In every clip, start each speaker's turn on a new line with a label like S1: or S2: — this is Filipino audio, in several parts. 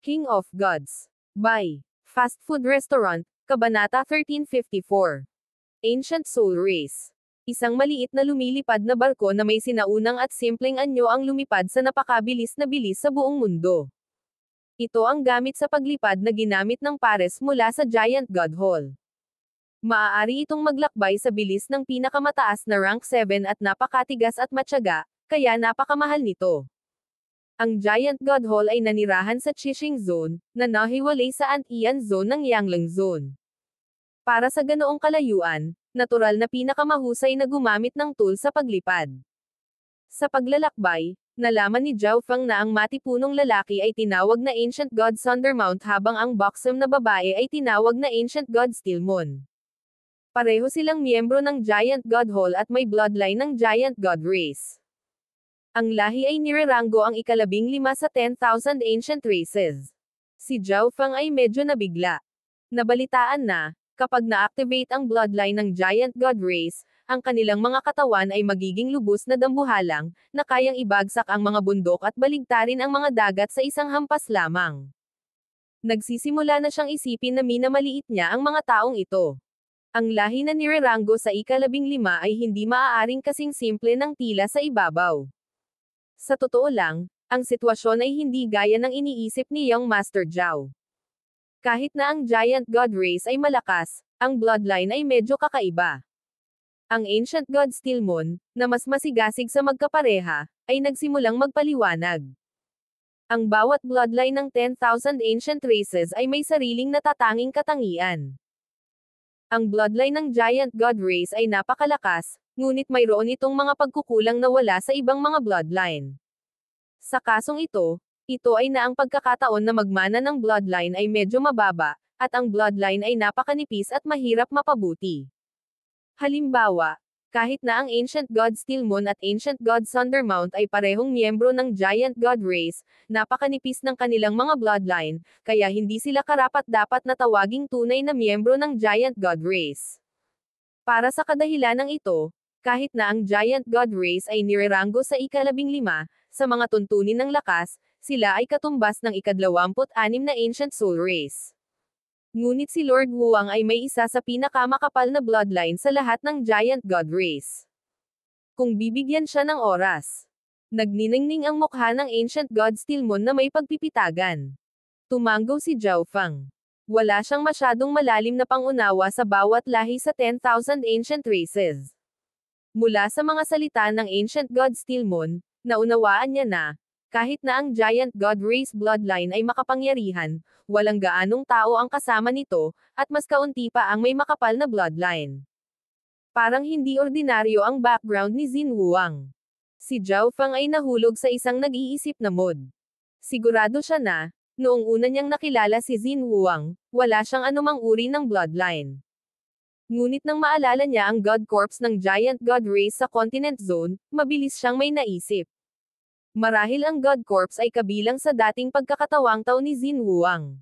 S1: King of Gods. By Fast Food Restaurant, Kabanata 1354. Ancient Soul Race. Isang maliit na lumilipad na barko na may sinaunang at simpleng anyo ang lumipad sa napakabilis na bilis sa buong mundo. Ito ang gamit sa paglipad na ginamit ng pares mula sa Giant God Hall. Maaari itong maglakbay sa bilis ng pinakamataas na rank 7 at napakatigas at matyaga, kaya napakamahal nito. Ang Giant God Hall ay nanirahan sa Qixing Zone, na nahiwalay sa Antian Zone ng Yanglang Zone. Para sa ganoong kalayuan, natural na pinakamahusay na gumamit ng tool sa paglipad. Sa paglalakbay, nalaman ni Zhao Feng na ang matipunong lalaki ay tinawag na Ancient God Thundermount habang ang buxom na babae ay tinawag na Ancient God Steelmoon. Pareho silang miyembro ng Giant God Hall at may bloodline ng Giant God Race. Ang lahi ay nireranggo ang ika-15 sa 10,000 ancient races. Si Zhao Feng ay medyo nabigla. Nabalitaan na, kapag na-activate ang bloodline ng Giant God Race, ang kanilang mga katawan ay magiging lubos na dambuhalang, na kayang ibagsak ang mga bundok at baligtarin ang mga dagat sa isang hampas lamang. Nagsisimula na siyang isipin na minamaliit niya ang mga taong ito. Ang lahi na nireranggo sa ika-15 ay hindi maaaring kasing simple ng tila sa ibabaw. Sa totoo lang, ang sitwasyon ay hindi gaya ng iniisip ni Young Master Zhao. Kahit na ang Giant God Race ay malakas, ang bloodline ay medyo kakaiba. Ang Ancient God Steelmoon, na mas masigasig sa magkapareha, ay nagsimulang magpaliwanag. Ang bawat bloodline ng 10,000 ancient races ay may sariling natatanging katangian. Ang bloodline ng Giant God Race ay napakalakas, ngunit mayroon itong mga pagkukulang na wala sa ibang mga bloodline. Sa kasong ito ay na ang pagkakataon na magmana ng bloodline ay medyo mababa, at ang bloodline ay napakanipis at mahirap mapabuti. Halimbawa, kahit na ang Ancient God Steelmoon at Ancient God Thundermount ay parehong miyembro ng Giant God Race, napakanipis ng kanilang mga bloodline, kaya hindi sila karapat-dapat na tawaging tunay na miyembro ng Giant God Race. Para sa kadahilanang ito, kahit na ang Giant God Race ay nireranggo sa ika-15, sa mga tuntunin ng lakas, sila ay katumbas ng ika-26 na Ancient Soul Race. Ngunit si Lord Wuang ay may isa sa pinakamakapal na bloodline sa lahat ng Giant God Race. Kung bibigyan siya ng oras. Nagniningning ang mukha ng Ancient God Steelmoon na may pagpipitagan. Tumanggo si Zhao Feng. Wala siyang masyadong malalim na pangunawa sa bawat lahi sa 10,000 ancient races. Mula sa mga salita ng Ancient God Steelmoon, naunawaan niya na, kahit na ang Giant God Race bloodline ay makapangyarihan, walang gaanong tao ang kasama nito, at mas kaunti pa ang may makapal na bloodline. Parang hindi ordinaryo ang background ni Xin Wuang. Si Zhao Feng ay nahulog sa isang nag-iisip na mood. Sigurado siya na, noong una niyang nakilala si Xin Wuang, wala siyang anumang uri ng bloodline. Ngunit nang maalala niya ang God Corps ng Giant God Race sa Continent Zone, mabilis siyang may naisip. Marahil ang God Corps ay kabilang sa dating pagkakatawang tao ni Xin Wuang.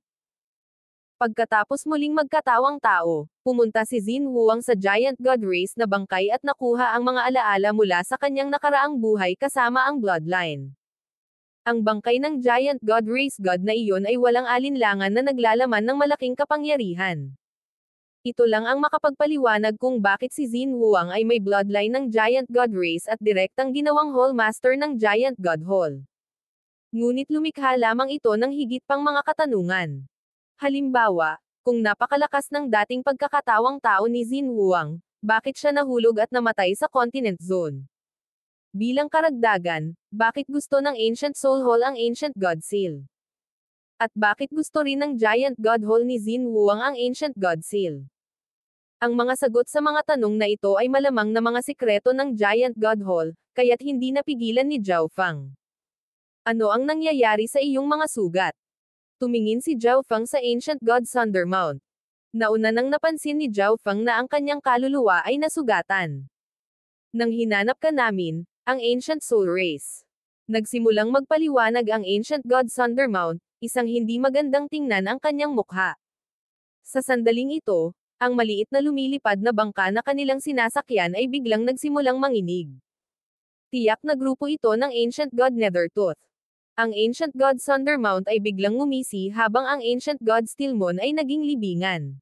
S1: Pagkatapos muling magkatawang tao, pumunta si Xin Wuang sa Giant God Race na bangkay at nakuha ang mga alaala mula sa kanyang nakaraang buhay kasama ang bloodline. Ang bangkay ng Giant God Race God na iyon ay walang alinlangan na naglalaman ng malaking kapangyarihan. Ito lang ang makapagpaliwanag kung bakit si Xin Wuang ay may bloodline ng Giant God Race at direktang ginawang Hall Master ng Giant God Hall. Ngunit lumikha lamang ito ng higit pang mga katanungan. Halimbawa, kung napakalakas ng dating pagkakatawang tao ni Xin Wuang, bakit siya nahulog at namatay sa Continent Zone? Bilang karagdagan, bakit gusto ng Ancient Soul Hall ang Ancient God Seal? At bakit gusto rin ng Giant God Hall ni Xin Wuang ang Ancient God Seal? Ang mga sagot sa mga tanong na ito ay malamang na mga sikreto ng Giant God Hall, kaya't hindi napigilan ni Zhao Feng. Ano ang nangyayari sa iyong mga sugat? Tumingin si Zhao Feng sa Ancient God Thundermount. Nauna nang napansin ni Zhao Feng na ang kanyang kaluluwa ay nasugatan. Nang hinanap ka namin, ang Ancient Soul Race. Nagsimulang magpaliwanag ang Ancient God Thundermount, isang hindi magandang tingnan ang kanyang mukha. Sa sandaling ito, ang maliit na lumilipad na bangka na kanilang sinasakyan ay biglang nagsimulang manginig. Tiyak na grupo ito ng Ancient God Nethertooth. Ang Ancient God Thundermount ay biglang ngumisi habang ang Ancient God Steelmon ay naging libingan.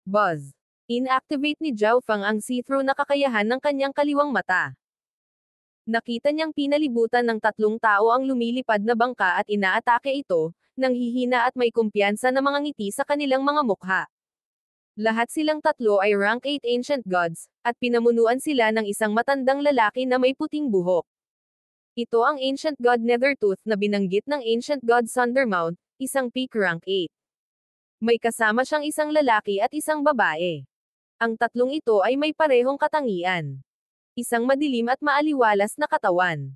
S1: Buzz. Inactivate ni Zhao Fang ang see-through na kakayahan ng kanyang kaliwang mata. Nakita niyang pinalibutan ng tatlong tao ang lumilipad na bangka at inaatake ito, nang hihina at may kumpiyansa na mga ngiti sa kanilang mga mukha. Lahat silang tatlo ay rank 8 Ancient Gods, at pinamunuan sila ng isang matandang lalaki na may puting buhok. Ito ang Ancient God Nethertooth na binanggit ng Ancient God Thundermount, isang peak rank 8. May kasama siyang isang lalaki at isang babae. Ang tatlong ito ay may parehong katangian. Isang madilim at maaliwalas na katawan.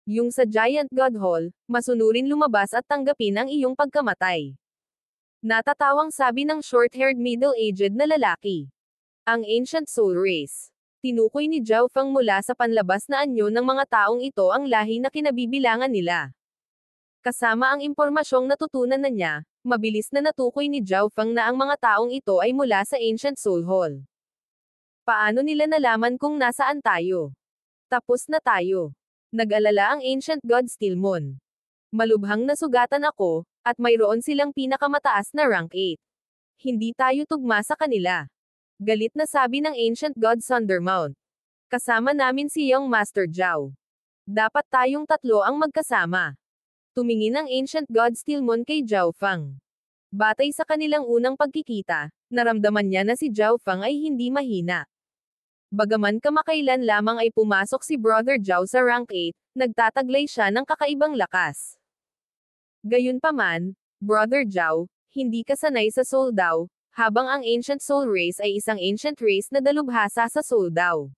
S1: Yung sa Giant God Hall, masunurin lumabas at tanggapin ang iyong pagkamatay. Natatawang sabi ng short-haired middle-aged na lalaki. Ang Ancient Soul Race. Tinukoy ni Zhao Fang mula sa panlabas na anyo ng mga taong ito ang lahi na kinabibilangan nila. Kasama ang impormasyong natutunan na niya, mabilis na natukoy ni Zhao Fang na ang mga taong ito ay mula sa Ancient Soul Hall. Paano nila nalaman kung nasaan tayo? Tapos na tayo. Nag-alala ang Ancient God Steelmon. Malubhang nasugatan ako, at mayroon silang pinakamataas na rank 8. Hindi tayo tugma sa kanila. Galit na sabi ng Ancient God Thundermount. Kasama namin si Young Master Zhao. Dapat tayong tatlo ang magkasama. Tumingin ang Ancient God Steelmon kay Zhao Fang. Batay sa kanilang unang pagkikita, naramdaman niya na si Zhao Fang ay hindi mahina. Bagaman kamakailan lamang ay pumasok si Brother Zhao sa rank 8, nagtataglay siya ng kakaibang lakas. Gayunpaman, Brother Zhao, hindi ka sanay sa Soul Dao, habang ang Ancient Soul Race ay isang ancient race na dalubhasa sa Soul Dao.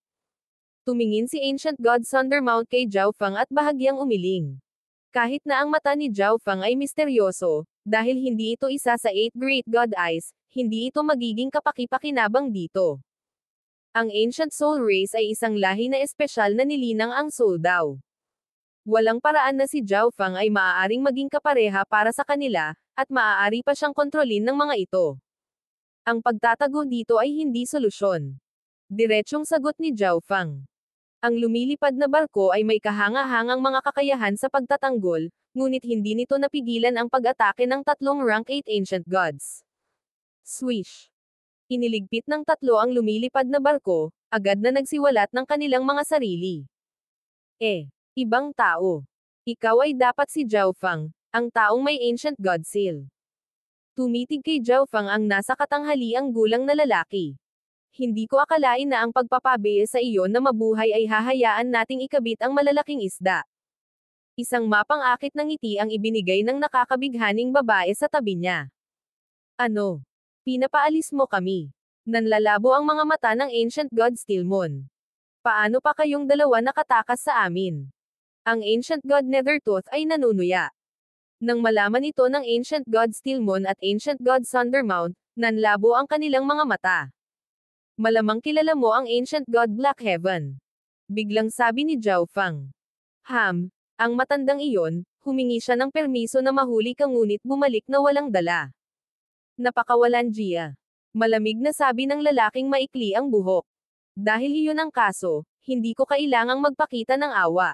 S1: Tumingin si Ancient God Thundermount kay Zhao Fang at bahagyang umiling. Kahit na ang mata ni Zhao Fang ay misteryoso, dahil hindi ito isa sa 8 Great God Eyes, hindi ito magiging kapaki-pakinabang dito. Ang Ancient Soul Race ay isang lahi na espesyal na nilinang ang Soul Dao. Walang paraan na si Zhao Fang ay maaaring maging kapareha para sa kanila, at maaari pa siyang kontrolin ng mga ito. Ang pagtatago dito ay hindi solusyon. Diretsyong sagot ni Zhao Fang. Ang lumilipad na barko ay may kahanga-hangang mga kakayahan sa pagtatanggol, ngunit hindi nito napigilan ang pag-atake ng tatlong rank 8 Ancient Gods. Swish! Iniligpit ng tatlo ang lumilipad na barko, agad na nagsiwalat ng kanilang mga sarili. Ibang tao. Ikaw ay dapat si Zhao Fang, ang taong may Ancient God Seal. Tumitig kay Zhao Fang ang nasa katanghaliang gulang na lalaki. Hindi ko akalain na ang pagpapabiya sa iyo na mabuhay ay hahayaan nating ikabit ang malalaking isda. Isang mapang-akit ng ngiti ang ibinigay ng nakakabighaning babae sa tabi niya. Ano? Pinapaalis mo kami. Nanlalabo ang mga mata ng Ancient God Steelmon. Paano pa kayong dalawa nakatakas sa amin? Ang Ancient God Nethertooth ay nanunuya. Nang malaman ito ng Ancient God Steelmon at Ancient God Thundermount, nanlabo ang kanilang mga mata. Malamang kilala mo ang Ancient God Blackheaven. Biglang sabi ni Zhao Fang. Ang matandang iyon, humingi siya ng permiso na mahuli ka ngunit bumalik na walang dala. Napakawalanjiya. Malamig na sabi ng lalaking maikli ang buhok. Dahil iyon ang kaso, hindi ko kailangang magpakita ng awa.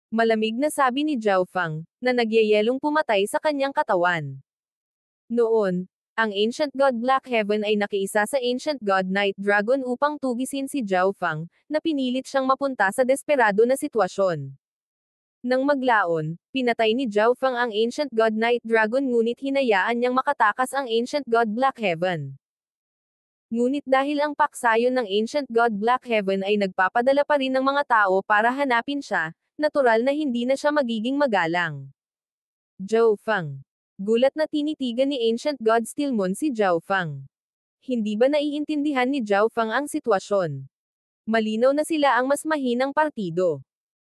S1: Malamig na sabi ni Zhao Fang, na nagyayelong pumatay sa kanyang katawan. Noon, ang Ancient God Blackheaven ay nakiisa sa Ancient God Night Dragon upang tugisin si Zhao Fang, na pinilit siyang mapunta sa desperado na sitwasyon. Nang maglaon, pinatay ni Zhao Fang ang Ancient God Night Dragon ngunit hinayaan niyang makatakas ang Ancient God Blackheaven. Ngunit dahil ang paksayon ng Ancient God Blackheaven ay nagpapadala pa rin ng mga tao para hanapin siya, natural na hindi na siya magiging magalang. Zhao Fang. Gulat na tinitigan ni Ancient God Steelmon si Zhao Fang. Hindi ba naiintindihan ni Zhao Fang ang sitwasyon? Malinaw na sila ang mas mahinang partido.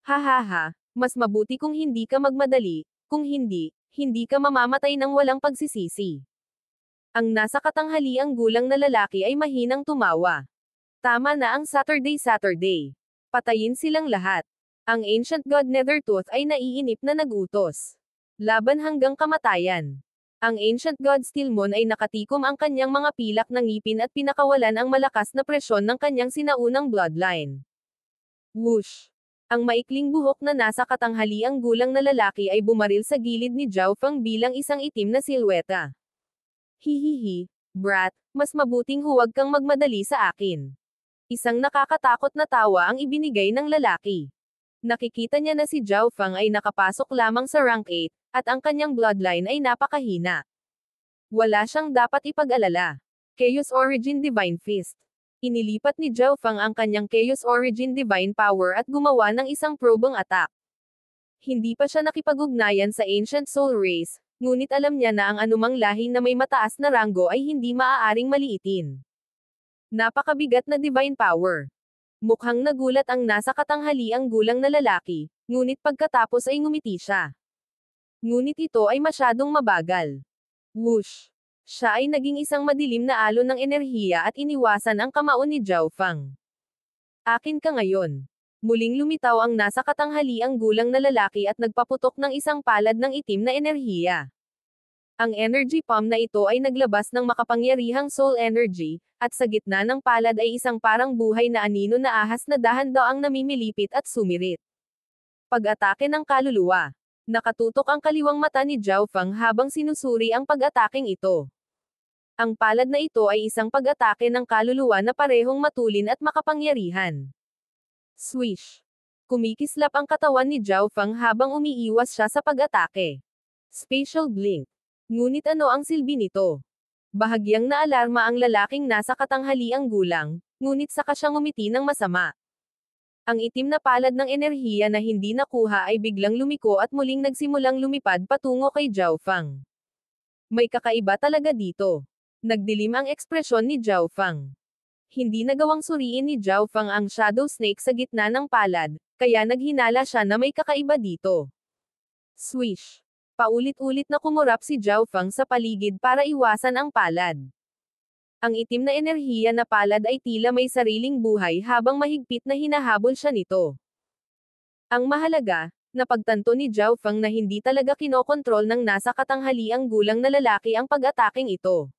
S1: Hahaha, mas mabuti kung hindi ka magmadali, kung hindi, hindi ka mamamatay ng walang pagsisisi. Ang nasa katanghaliang gulang na lalaki ay mahinang tumawa. Tama na ang Saturday. Patayin silang lahat. Ang Ancient God Nethertooth ay naiinip na nagutos. Laban hanggang kamatayan. Ang Ancient God Steelmon ay nakatikom ang kanyang mga pilak ng ngipin at pinakawalan ang malakas na presyon ng kanyang sinaunang bloodline. Whoosh! Ang maikling buhok na nasa katanghaliang gulang na lalaki ay bumaril sa gilid ni Zhao Feng bilang isang itim na silweta. Hihihi, brat, mas mabuting huwag kang magmadali sa akin. Isang nakakatakot na tawa ang ibinigay ng lalaki. Nakikita niya na si Zhao Feng ay nakapasok lamang sa rank 8, at ang kanyang bloodline ay napakahina. Wala siyang dapat ipag-alala. Chaos Origin Divine Fist. Inilipat ni Zhao Feng ang kanyang Chaos Origin Divine Power at gumawa ng isang probong attack. Hindi pa siya nakipag-ugnayan sa Ancient Soul Race, ngunit alam niya na ang anumang lahi na may mataas na ranggo ay hindi maaaring maliitin. Napakabigat na Divine Power. Mukhang nagulat ang nasa katanghaliang gulang na lalaki, ngunit pagkatapos ay ngumiti siya. Ngunit ito ay masyadong mabagal. Whoosh! Siya ay naging isang madilim na alon ng enerhiya at iniwasan ang kamao ni Zhao Feng. Akin ka ngayon. Muling lumitaw ang nasa katanghaliang gulang na lalaki at nagpaputok ng isang palad ng itim na enerhiya. Ang energy palm na ito ay naglabas ng makapangyarihang soul energy, at sa gitna ng palad ay isang parang buhay na anino na ahas na dahan-daang namimilipit at sumirit. Pag-atake ng kaluluwa. Nakatutok ang kaliwang mata ni Zhao Feng habang sinusuri ang pag-ataking ito. Ang palad na ito ay isang pag-atake ng kaluluwa na parehong matulin at makapangyarihan. Swish! Kumikislap ang katawan ni Zhao Feng habang umiiwas siya sa pag-atake. Spatial Blink. Ngunit ano ang silbi nito? Bahagyang naalarma ang lalaking nasa katanghaliang gulang, ngunit saka siyang ngumiti ng masama. Ang itim na palad ng enerhiya na hindi nakuha ay biglang lumiko at muling nagsimulang lumipad patungo kay Zhao Feng. May kakaiba talaga dito. Nagdilim ang ekspresyon ni Zhao Feng. Hindi nagawang suriin ni Zhao Feng ang Shadow Snake sa gitna ng palad, kaya naghinala siya na may kakaiba dito. Swish! Paulit-ulit na kumurap si Zhao Feng sa paligid para iwasan ang palad. Ang itim na enerhiya na palad ay tila may sariling buhay habang mahigpit na hinahabol siya nito. Ang mahalaga, napagtanto ni Zhao Feng na hindi talaga kinokontrol ng nasa katanghaliang gulang na lalaki ang pag-ataking ito.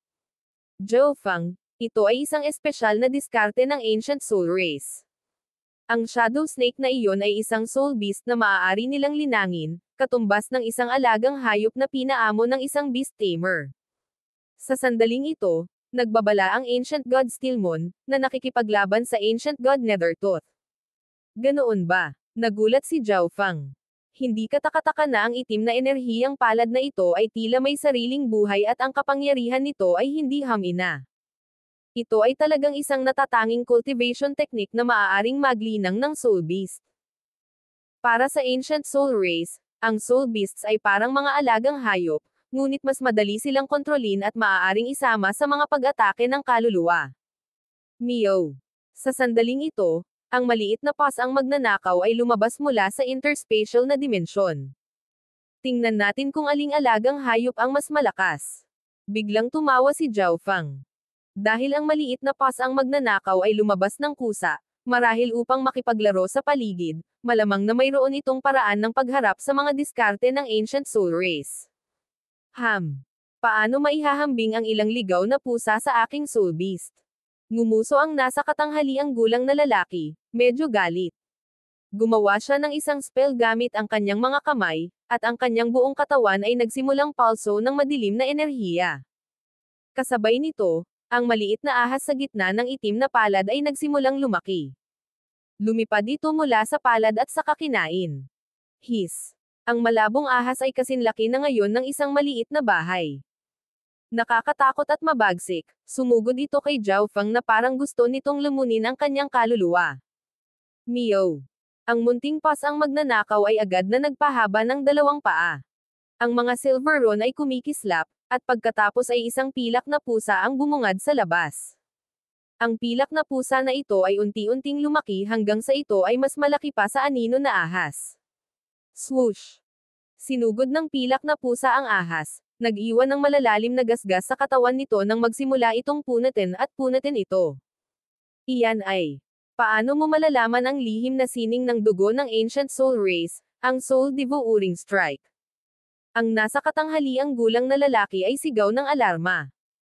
S1: Zhao Feng, ito ay isang espesyal na diskarte ng Ancient Soul Race. Ang Shadow Snake na iyon ay isang soul beast na maaari nilang linangin, katumbas ng isang alagang hayop na pinaamo ng isang beast tamer. Sa sandaling ito, nagbabala ang Ancient God Steelmon, na nakikipaglaban sa Ancient God Nethertooth. Ganoon ba? Nagulat si Zhao Feng. Hindi katakataka na ang itim na enerhiyang palad na ito ay tila may sariling buhay at ang kapangyarihan nito ay hindi hamina. Ito ay talagang isang natatanging cultivation technique na maaaring maglinang ng Soul Beast. Para sa Ancient Soul Race, ang Soul Beasts ay parang mga alagang hayop, ngunit mas madali silang kontrolin at maaaring isama sa mga pag-atake ng kaluluwa. Meow. Sa sandaling ito, ang maliit na paws ang magnanakaw ay lumabas mula sa interspatial na dimensyon. Tingnan natin kung aling alagang hayop ang mas malakas. Biglang tumawa si Zhao Feng. Dahil ang maliit na paws ang magnanakaw ay lumabas ng kusa, marahil upang makipaglaro sa paligid, malamang na mayroon itong paraan ng pagharap sa mga diskarte ng Ancient Soul Race. Paano maihahambing ang ilang ligaw na pusa sa aking Soul Beast? Ngumuso ang nasa katanghaliang gulang na lalaki, medyo galit. Gumawa siya ng isang spell gamit ang kanyang mga kamay, at ang kanyang buong katawan ay nagsimulang pulso ng madilim na enerhiya. Kasabay nito, ang maliit na ahas sa gitna ng itim na palad ay nagsimulang lumaki. Lumipad ito mula sa palad at saka kinain. Hiss! Ang malabong ahas ay kasinlaki na ngayon ng isang maliit na bahay. Nakakatakot at mabagsik, sumugod ito kay Zhao Feng na parang gusto nitong lumunin ang kanyang kaluluwa. Meow! Ang munting paws ang magnanakaw ay agad na nagpahaba ng dalawang paa. Ang mga Silveron ay kumikislap, at pagkatapos ay isang pilak na pusa ang bumungad sa labas. Ang pilak na pusa na ito ay unti-unting lumaki hanggang sa ito ay mas malaki pa sa anino na ahas. Swoosh! Sinugod ng pilak na pusa ang ahas, nag-iwan ng malalalim na gasgas sa katawan nito nang magsimula itong punatin at punatin ito. Iyan ay, paano mo malalaman ang lihim na sining ng dugo ng Ancient Soul Race, ang Soul Devouring Strike? Ang nasa katanghaliang gulang na lalaki ay sigaw ng alarma.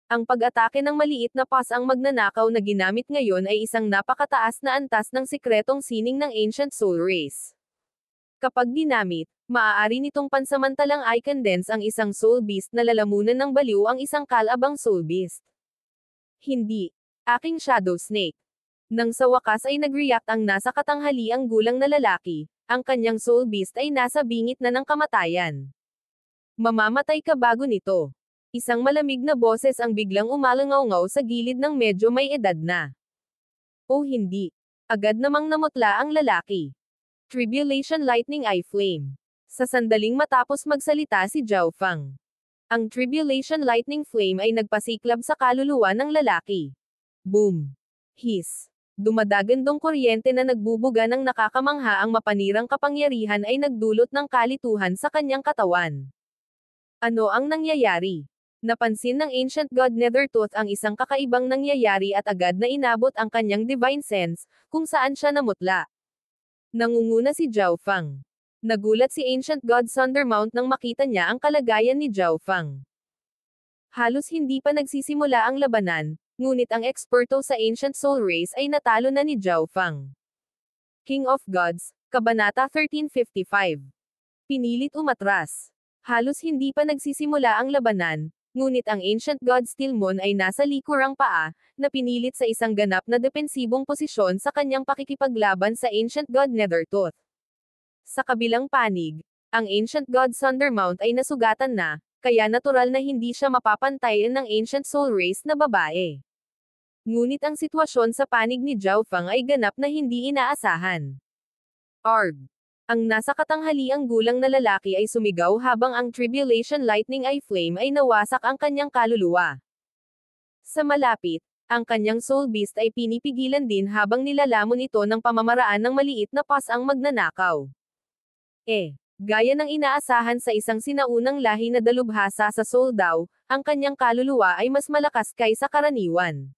S1: Ang pag-atake ng maliit na pass ang magnanakaw na ginamit ngayon ay isang napakataas na antas ng sikretong sining ng Ancient Soul Race. Kapag ginamit, maaari nitong pansamantalang i-condense ang isang Soul Beast na lalamunan ng baliw ang isang kalabang Soul Beast. Hindi. Aking Shadow Snake. Nang sa wakas ay nag-react ang nasa katanghaliang gulang na lalaki, ang kanyang Soul Beast ay nasa bingit na ng kamatayan. Mamamatay ka bago nito. Isang malamig na boses ang biglang umalangaw-ngaw sa gilid ng medyo may edad na. O hindi. Agad namang namutla ang lalaki. Tribulation Lightning Eye Flame. Sa sandaling matapos magsalita si Zhao Fang. Ang Tribulation Lightning Flame ay nagpasiklab sa kaluluwa ng lalaki. Boom. Hiss. Dumadagandong kuryente na nagbubuga ng nakakamangha ang mapanirang kapangyarihan ay nagdulot ng kalituhan sa kanyang katawan. Ano ang nangyayari? Napansin ng Ancient God Nethertooth ang isang kakaibang nangyayari at agad na inabot ang kanyang divine sense, kung saan siya namutla. Nangunguna si Zhao Fang. Nagulat si Ancient God Thundermount nang makita niya ang kalagayan ni Zhao Fang. Halos hindi pa nagsisimula ang labanan, ngunit ang eksperto sa Ancient Soul Race ay natalo na ni Zhao Fang. King of Gods, Kabanata 1355. Pinilit umatras. Halos hindi pa nagsisimula ang labanan, ngunit ang Ancient God Stilmon ay nasa likurang paa, na pinilit sa isang ganap na depensibong posisyon sa kanyang pakikipaglaban sa Ancient God Nethertooth. Sa kabilang panig, ang Ancient God Thundermount ay nasugatan na, kaya natural na hindi siya mapapantayan ng Ancient Soul Race na babae. Ngunit ang sitwasyon sa panig ni Zhao Fang ay ganap na hindi inaasahan. Arg! Ang nasa katanghaliang gulang na lalaki ay sumigaw habang ang Tribulation Lightning Eye Flame ay nawasak ang kanyang kaluluwa. Sa malapit, ang kanyang Soul Beast ay pinipigilan din habang nilalamon ito ng pamamaraan ng maliit na pass ang magnanakaw. Gaya ng inaasahan sa isang sinaunang lahi na dalubhasa sa Soul Dao, ang kanyang kaluluwa ay mas malakas kaysa karaniwan.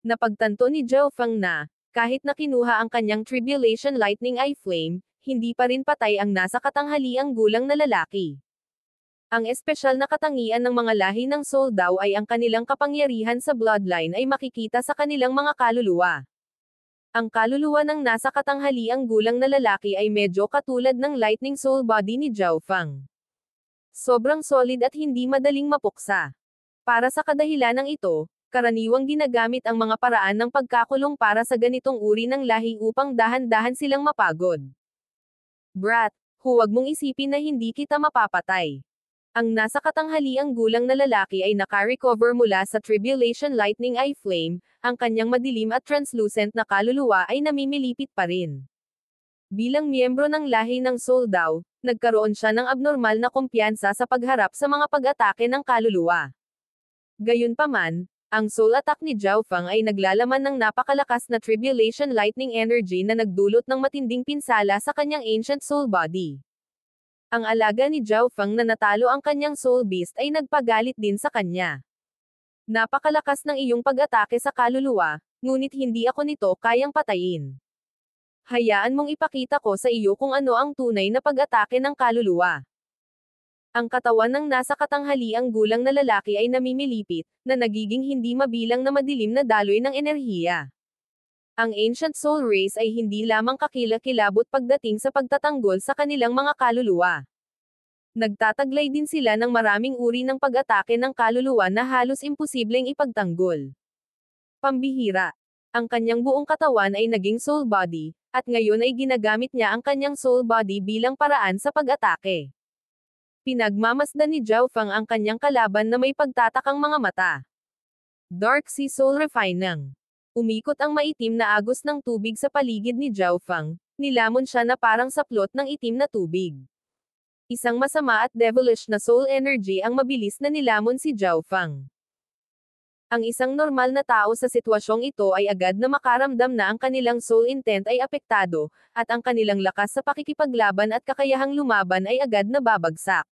S1: Napagtanto ni Zhao Fang na, kahit na kinuha ang kanyang Tribulation Lightning Eye Flame, hindi pa rin patay ang nasa katanghaliang gulang na lalaki. Ang espesyal na katangian ng mga lahi ng Soul Dao ay ang kanilang kapangyarihan sa bloodline ay makikita sa kanilang mga kaluluwa. Ang kaluluwa ng nasa katanghaliang gulang na lalaki ay medyo katulad ng Lightning Soul Body ni Zhao Fang. Sobrang solid at hindi madaling mapuksa. Para sa kadahilanang ito, karaniwang ginagamit ang mga paraan ng pagkakulong para sa ganitong uri ng lahi upang dahan-dahan silang mapagod. Brat, huwag mong isipin na hindi kita mapapatay. Ang nasa katanghaliang gulang na lalaki ay naka-recover mula sa Tribulation Lightning Eye Flame, ang kanyang madilim at translucent na kaluluwa ay namimilipit pa rin. Bilang miyembro ng lahi ng Soul Dao, nagkaroon siya ng abnormal na kumpiyansa sa pagharap sa mga pag-atake ng kaluluwa. Gayunpaman, ang soul attack ni Zhao Fang ay naglalaman ng napakalakas na Tribulation Lightning Energy na nagdulot ng matinding pinsala sa kanyang Ancient Soul Body. Ang alaga ni Zhao Fang na natalo ang kanyang Soul Beast ay nagpagalit din sa kanya. Napakalakas ng iyong pag-atake sa kaluluwa, ngunit hindi ako nito kayang patayin. Hayaan mong ipakita ko sa iyo kung ano ang tunay na pag-atake ng kaluluwa. Ang katawan ng nasa katanghaliang gulang na lalaki ay namimilipit, na nagiging hindi mabilang na madilim na daloy ng enerhiya. Ang Ancient Soul Race ay hindi lamang kakilakilabot pagdating sa pagtatanggol sa kanilang mga kaluluwa. Nagtataglay din sila ng maraming uri ng pag-atake ng kaluluwa na halos imposibleng ipagtanggol. Pambihira. Ang kanyang buong katawan ay naging soul body, at ngayon ay ginagamit niya ang kanyang soul body bilang paraan sa pag-atake. Pinagmamasdan ni Zhao Fang ang kanyang kalaban na may pagtatakang mga mata. Dark Sea Soul Refining. Umikot ang maitim na agos ng tubig sa paligid ni Zhao Fang, nilamon siya na parang saplot ng itim na tubig. Isang masama at devilish na soul energy ang mabilis na nilamon si Zhao Fang. Ang isang normal na tao sa sitwasyong ito ay agad na makaramdam na ang kanilang soul intent ay apektado, at ang kanilang lakas sa pakikipaglaban at kakayahang lumaban ay agad na babagsak.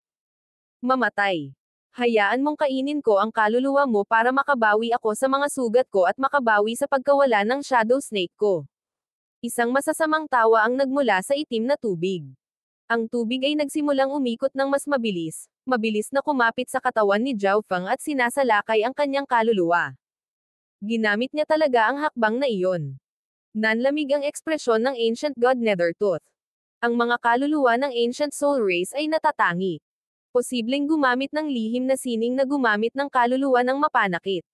S1: Mamatay. Hayaan mong kainin ko ang kaluluwa mo para makabawi ako sa mga sugat ko at makabawi sa pagkawala ng shadow snake ko. Isang masasamang tawa ang nagmula sa itim na tubig. Ang tubig ay nagsimulang umikot ng mas mabilis na kumapit sa katawan ni Zhao Feng at sinasalakay ang kanyang kaluluwa. Ginamit niya talaga ang hakbang na iyon. Nanlamig ang ekspresyon ng Ancient God Nethertooth. Ang mga kaluluwa ng Ancient Soul Race ay natatangi. Posibleng gumamit ng lihim na sining na gumamit ng kaluluwa ng mapanakit.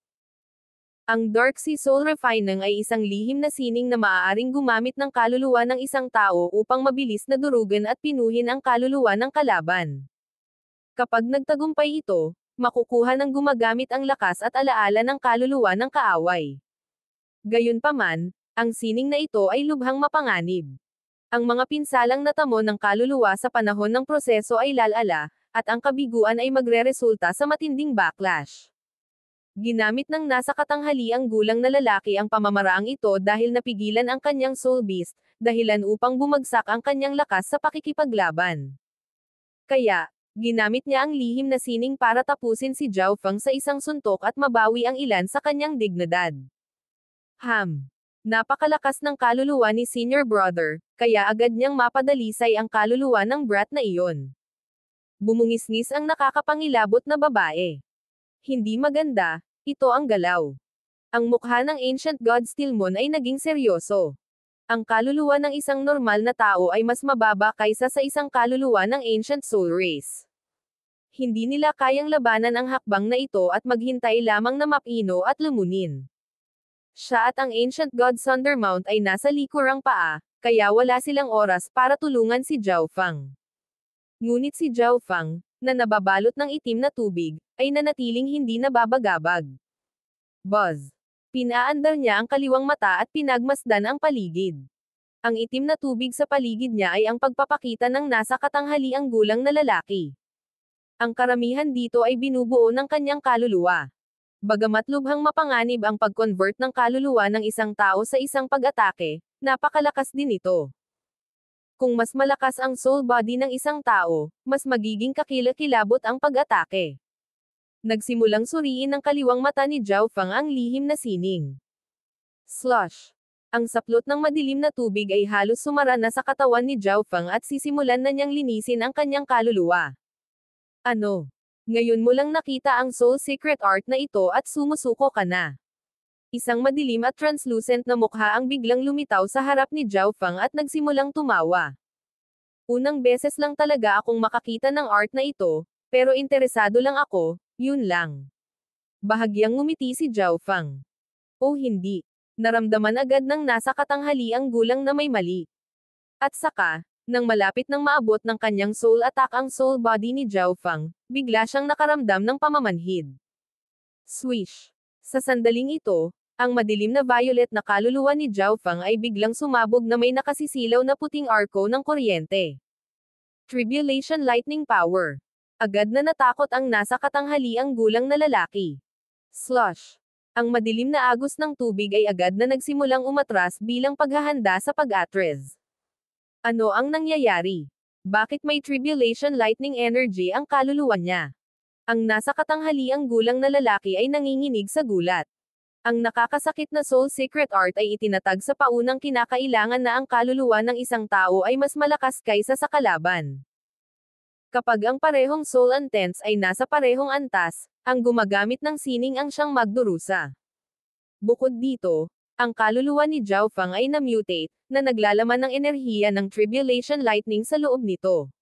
S1: Ang Dark Sea Soul Refining ay isang lihim na sining na maaaring gumamit ng kaluluwa ng isang tao upang mabilis na durugan at pinuhin ang kaluluwa ng kalaban. Kapag nagtagumpay ito, makukuha ng gumagamit ang lakas at alaala ng kaluluwa ng kaaway. Gayunpaman, ang sining na ito ay lubhang mapanganib. Ang mga pinsalang natamo ng kaluluwa sa panahon ng proseso ay lalala, at ang kabiguan ay magreresulta sa matinding backlash. Ginamit ng nasa katanghaliang gulang na lalaki ang pamamaraang ito dahil napigilan ang kanyang soul beast, dahilan upang bumagsak ang kanyang lakas sa pakikipaglaban. Kaya, ginamit niya ang lihim na sining para tapusin si Zhao Feng sa isang suntok at mabawi ang ilan sa kanyang dignidad. Napakalakas ng kaluluwa ni Senior Brother, kaya agad niyang mapadalisay ang kaluluwa ng brat na iyon. Bumungisngis ang nakakapangilabot na babae. Hindi maganda, ito ang galaw. Ang mukha ng Ancient God Stillmon ay naging seryoso. Ang kaluluwa ng isang normal na tao ay mas mababa kaysa sa isang kaluluwa ng Ancient Soul Race. Hindi nila kayang labanan ang hakbang na ito at maghintay lamang na mapino at lumunin. Siya at ang Ancient God Thundermount ay nasa likurang paa, kaya wala silang oras para tulungan si Zhao Feng. Ngunit si Zhao Feng, na nababalot ng itim na tubig, ay nanatiling hindi nababagabag. Buzz. Pinaandar niya ang kaliwang mata at pinagmasdan ang paligid. Ang itim na tubig sa paligid niya ay ang pagpapakita ng nasa katanghaliang gulang na lalaki. Ang karamihan dito ay binubuo ng kanyang kaluluwa. Bagamat lubhang mapanganib ang pag-convert ng kaluluwa ng isang tao sa isang pag-atake, napakalakas din ito. Kung mas malakas ang soul body ng isang tao, mas magiging kakilakilabot ang pag-atake. Nagsimulang suriin ng kaliwang mata ni Zhao Feng ang lihim na sining. Slosh. Ang saplot ng madilim na tubig ay halos sumara na sa katawan ni Zhao Feng at sisimulan na niyang linisin ang kanyang kaluluwa. Ano? Ngayon mo lang nakita ang soul secret art na ito at sumusuko ka na. Isang madilim at translucent na mukha ang biglang lumitaw sa harap ni Zhao Feng at nagsimulang tumawa. Unang beses lang talaga akong makakita ng art na ito, pero interesado lang ako, yun lang. Bahagyang ngumiti si Zhao Feng. O hindi. Naramdaman agad ng nasa katanghaliang gulang na may mali. At saka, nang malapit nang maabot ng kanyang soul attack ang soul body ni Zhao Feng, bigla siyang nakaramdam ng pamamanhid. Swish. Sa sandaling ito, ang madilim na violet na kaluluwa ni Zhao Feng ay biglang sumabog na may nakasisilaw na puting arko ng kuryente. Tribulation Lightning Power. Agad na natakot ang nasa katanghaliang gulang na lalaki. Slosh. Ang madilim na agos ng tubig ay agad na nagsimulang umatras bilang paghahanda sa pag-atres. Ano ang nangyayari? Bakit may Tribulation Lightning Energy ang kaluluwa niya? Ang nasa katanghaliang gulang na lalaki ay nanginginig sa gulat. Ang nakakasakit na soul secret art ay itinatag sa paunang kinakailangan na ang kaluluwa ng isang tao ay mas malakas kaysa sa kalaban. Kapag ang parehong soul antennas ay nasa parehong antas, ang gumagamit ng sining ang siyang magdurusa. Bukod dito, ang kaluluwa ni Zhao Feng ay na-mutate, na naglalaman ng enerhiya ng Tribulation Lightning sa loob nito.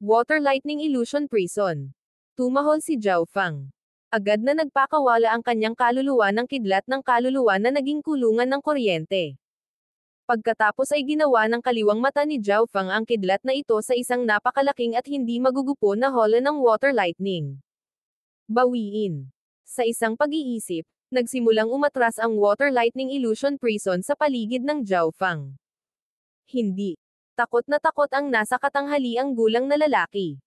S1: Water Lightning Illusion Prison. Tumahol si Zhao Feng. Agad na nagpakawala ang kanyang kaluluwa ng kidlat ng kaluluwa na naging kulungan ng kuryente. Pagkatapos ay ginawa ng kaliwang mata ni Zhao Feng ang kidlat na ito sa isang napakalaking at hindi magugupo na holo ng water lightning. Bawiin. Sa isang pag-iisip, nagsimulang umatras ang water lightning illusion prison sa paligid ng Zhao Feng. Hindi. Takot na takot ang nasa katanghaliang gulang na lalaki.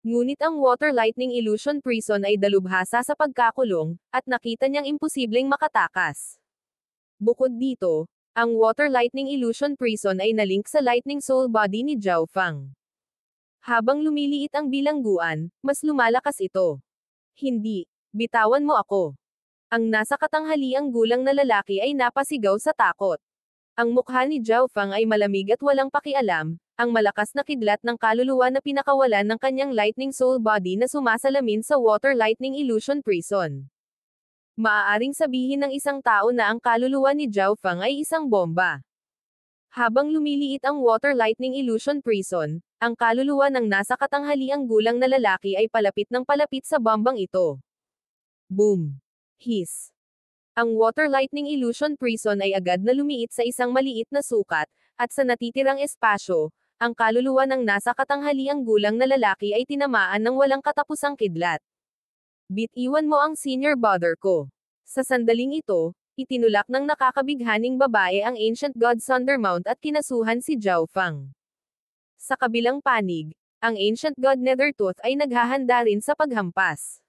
S1: Ngunit ang water lightning illusion prison ay dalubhasa sa pagkakulong, at nakita niyang imposibleng makatakas. Bukod dito, ang water lightning illusion prison ay nalink sa lightning soul body ni Zhao Feng. Habang lumiliit ang bilangguan, mas lumalakas ito. Hindi, bitawan mo ako. Ang nasa katanghaliang gulang na lalaki ay napasigaw sa takot. Ang mukha ni Zhao Feng ay malamig at walang pakialam, ang malakas na kidlat ng kaluluwa na pinakawalan ng kanyang lightning soul body na sumasalamin sa water lightning illusion prison. Maaaring sabihin ng isang tao na ang kaluluwa ni Zhao Feng ay isang bomba. Habang lumiliit ang water lightning illusion prison, ang kaluluwa ng nasa katanghaliang gulang na lalaki ay palapit ng palapit sa bombang ito. Boom! Hiss! Ang water lightning illusion prison ay agad na lumiit sa isang maliit na sukat, at sa natitirang espasyo, ang kaluluwa ng nasa katanghaliang gulang na lalaki ay tinamaan ng walang katapusang kidlat. Bitiwan mo ang senior brother ko. Sa sandaling ito, itinulak ng nakakabighaning babae ang Ancient God Thundermount at kinasuhan si Zhao Feng. Sa kabilang panig, ang Ancient God Nethertooth ay naghahanda rin sa paghampas.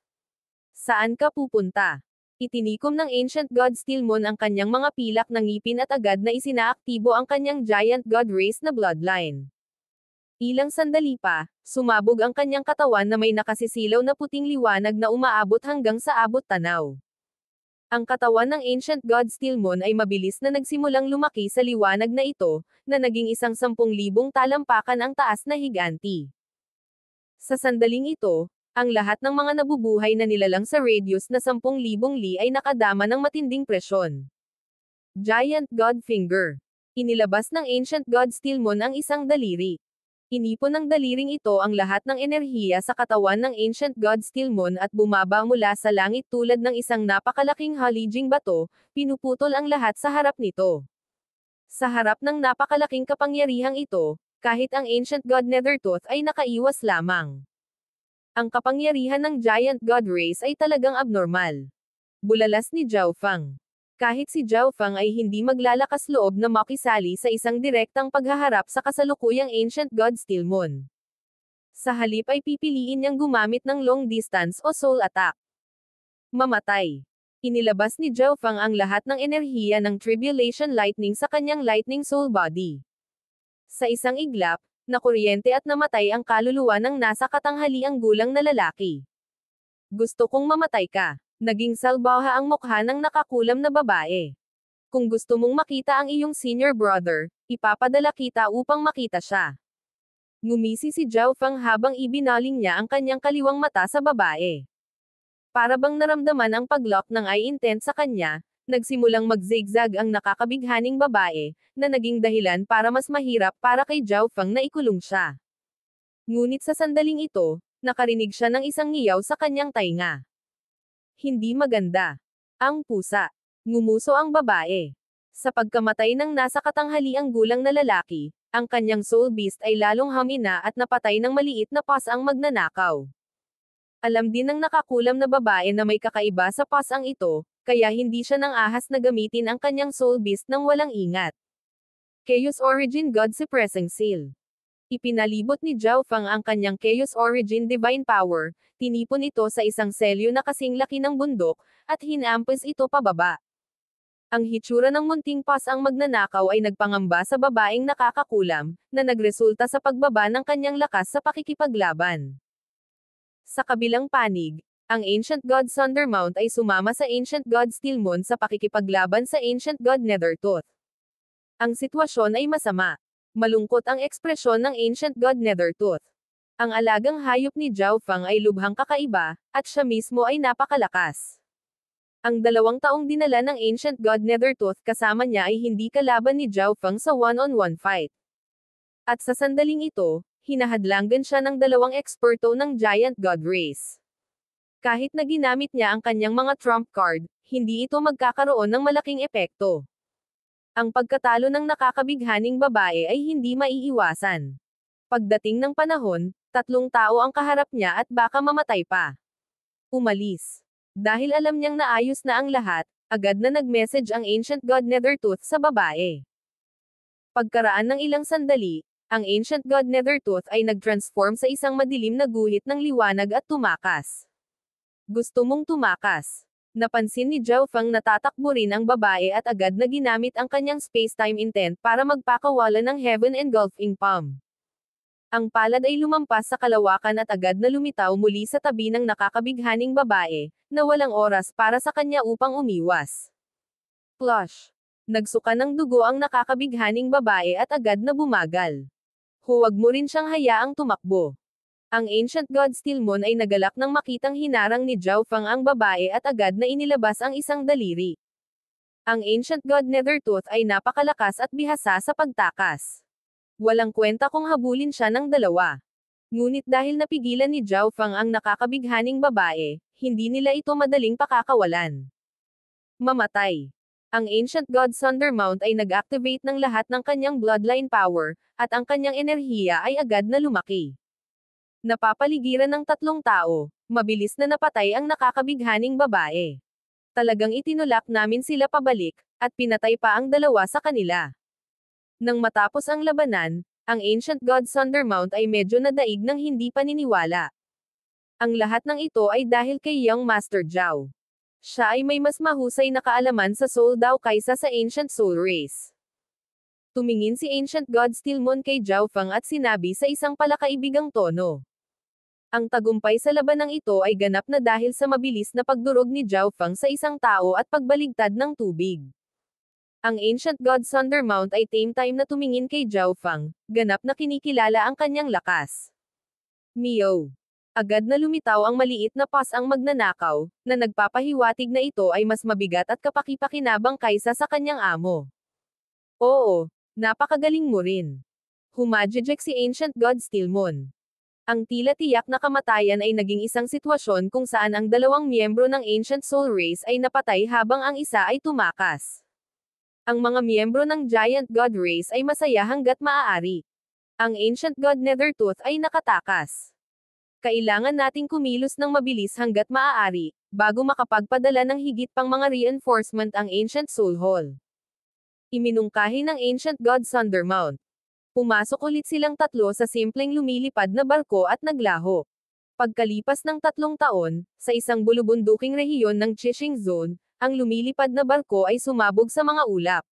S1: Saan ka pupunta? Itinikom ng Ancient God Steelmoon ang kanyang mga pilak na ngipin at agad na isinaaktibo ang kanyang Giant God Race na bloodline. Ilang sandali pa, sumabog ang kanyang katawan na may nakasisilaw na puting liwanag na umaabot hanggang sa abot tanaw. Ang katawan ng Ancient God Steelmoon ay mabilis na nagsimulang lumaki sa liwanag na ito, na naging isang 10,000 talampakan ang taas na higanti. Sa sandaling ito, ang lahat ng mga nabubuhay na nilalang sa radius na 10,000 li ay nakadama ng matinding presyon. Giant God Finger. Inilabas ng Ancient God Steelmoon ang isang daliri. Inipon ng daliring ito ang lahat ng enerhiya sa katawan ng Ancient God Steelmoon at bumaba mula sa langit tulad ng isang napakalaking halijing bato, pinuputol ang lahat sa harap nito. Sa harap ng napakalaking kapangyarihang ito, kahit ang Ancient God Nethertooth ay nakaiwas lamang. Ang kapangyarihan ng Giant God Race ay talagang abnormal. Bulalas ni Zhao Feng. Kahit si Zhao Feng ay hindi maglalakas loob na makisali sa isang direktang paghaharap sa kasalukuyang Ancient God Steelmoon. Sa halip ay pipiliin niyang gumamit ng long distance o soul attack. Mamatay. Inilabas ni Zhao Feng ang lahat ng enerhiya ng Tribulation Lightning sa kanyang Lightning Soul Body. Sa isang iglap, nakuryente at namatay ang kaluluwa ng nasa katanghaliang gulang na lalaki. Gusto kong mamatay ka. Naging salbaha ang mukha ng nakakulam na babae. Kung gusto mong makita ang iyong senior brother, ipapadala kita upang makita siya. Ngumisi si Zhao Feng habang ibinaling niya ang kanyang kaliwang mata sa babae. Para bang naramdaman ang paglock ng eye intent sa kanya, nagsimulang mag-zigzag ang nakakabighaning babae, na naging dahilan para mas mahirap para kay Zhao Feng na ikulong siya. Ngunit sa sandaling ito, nakarinig siya ng isang ngiyaw sa kanyang tainga. Hindi maganda. Ang pusa. Ngumuso ang babae. Sa pagkamatay ng nasa katanghaliang gulang na lalaki, ang kanyang soul beast ay lalong hamina at napatay ng maliit na pasang magnanakaw. Alam din ng nakakulam na babae na may kakaiba sa pasang ito, kaya hindi siya nang ahas na gamitin ang kanyang soul beast ng walang ingat. Chaos Origin God Suppressing Seal. Ipinalibot ni Zhao Feng ang kanyang Chaos Origin Divine Power, tinipon ito sa isang selyo na kasing laki ng bundok, at hinampes ito pababa. Ang hitsura ng munting pasang magnanakaw ay nagpangamba sa babaeng nakakakulam, na nagresulta sa pagbaba ng kanyang lakas sa pakikipaglaban. Sa kabilang panig, ang Ancient God Thundermount ay sumama sa Ancient God Steelmoon sa pakikipaglaban sa Ancient God Nethertooth. Ang sitwasyon ay masama. Malungkot ang ekspresyon ng Ancient God Nethertooth. Ang alagang hayop ni Zhao Feng ay lubhang kakaiba, at siya mismo ay napakalakas. Ang 2 taong dinala ng Ancient God Nethertooth kasama niya ay hindi kalaban ni Zhao Feng sa one-on-one fight. At sa sandaling ito, hinahadlangan siya ng 2 eksperto ng Giant God Race. Kahit na ginamit niya ang kanyang mga trump card, hindi ito magkakaroon ng malaking epekto. Ang pagkatalo ng nakakabighaning babae ay hindi maiiwasan. Pagdating ng panahon, 3 tao ang kaharap niya at baka mamatay pa. Umalis. Dahil alam niyang naayos na ang lahat, agad na nag-message ang Ancient God Nethertooth sa babae. Pagkaraan ng ilang sandali, ang Ancient God Nethertooth ay nag-transform sa isang madilim na guhit ng liwanag at tumakas. Gusto mong tumakas? Napansin ni Zhao Feng na tatakbo rin ang babae at agad na ginamit ang kanyang space-time intent para magpakawala ng Heaven Engulfing Palm. Ang palad ay lumampas sa kalawakan at agad na lumitaw muli sa tabi ng nakakabighaning babae, na walang oras para sa kanya upang umiwas. Flush! Nagsuka ng dugo ang nakakabighaning babae at agad na bumagal. Huwag mo rin siyang hayaang tumakbo. Ang Ancient God Steelmon ay nagalak nang makitang hinarang ni Zhao Fang ang babae at agad na inilabas ang isang daliri. Ang Ancient God Nethertooth ay napakalakas at bihasa sa pagtakas. Walang kwenta kung habulin siya ng dalawa. Ngunit dahil napigilan ni Zhao Fang ang nakakabighaning babae, hindi nila ito madaling pakakawalan. Mamatay. Ang Ancient God Thundermount ay nag-activate ng lahat ng kanyang bloodline power, at ang kanyang enerhiya ay agad na lumaki. Napapaligiran ng tatlong tao, mabilis na napatay ang nakakabighaning babae. Talagang itinulak namin sila pabalik, at pinatay pa ang dalawa sa kanila. Nang matapos ang labanan, ang Ancient God Thundermount ay medyo nadaig ng hindi paniniwala. Ang lahat ng ito ay dahil kay Young Master Zhao. Siya ay may mas mahusay na kaalaman sa soul daw kaysa sa Ancient Soul Race. Tumingin si Ancient God Steelmon kay Zhao Fang at sinabi sa isang palakaibigang tono. Ang tagumpay sa labanang ito ay ganap na dahil sa mabilis na pagdurog ni Zhao Fang sa isang tao at pagbaligtad ng tubig. Ang Ancient God Thundermount ay time na tumingin kay Zhao Fang, ganap na kinikilala ang kanyang lakas. Mio. Agad na lumitaw ang maliit na pas ang magnanakaw, na nagpapahiwatig na ito ay mas mabigat at kapakipakinabang kaysa sa kanyang amo. Oo, napakagaling mo rin. Humajijek si Ancient God Steelmon. Ang tila tiyak na kamatayan ay naging isang sitwasyon kung saan ang dalawang miyembro ng Ancient Soul Race ay napatay habang ang isa ay tumakas. Ang mga miyembro ng Giant God Race ay masaya hanggat maaari. Ang Ancient God Nethertooth ay nakatakas. Kailangan nating kumilos ng mabilis hanggat maaari, bago makapagpadala ng higit pang mga reinforcement ang Ancient Soul Hall. Iminungkahi ng Ancient God Thundermount. Pumasok ulit silang tatlo sa simpleng lumilipad na barko at naglaho. Pagkalipas ng 3 taon, sa isang bulubunduking rehiyon ng Qixing Zone, ang lumilipad na barko ay sumabog sa mga ulap.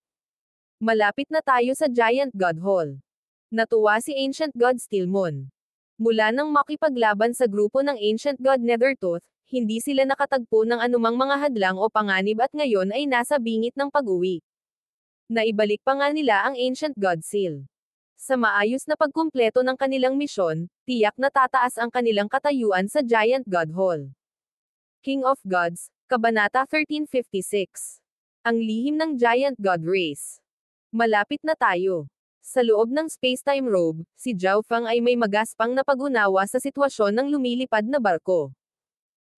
S1: Malapit na tayo sa Giant God Hall. Natuwa si Ancient God Steelmon. Mula nang makipaglaban sa grupo ng Ancient God Nethertooth, hindi sila nakatagpo ng anumang mga hadlang o panganib at ngayon ay nasa bingit ng pag-uwi. Naibalik pa nga nila ang Ancient God Seal. Sa maayos na pagkumpleto ng kanilang misyon, tiyak na tataas ang kanilang katayuan sa Giant God Hall. King of Gods, Kabanata 1356. Ang lihim ng Giant God Race. Malapit na tayo. Sa loob ng spacetime robe, si Zhao Fang ay may magaspang na pag-unawa sa sitwasyon ng lumilipad na barko.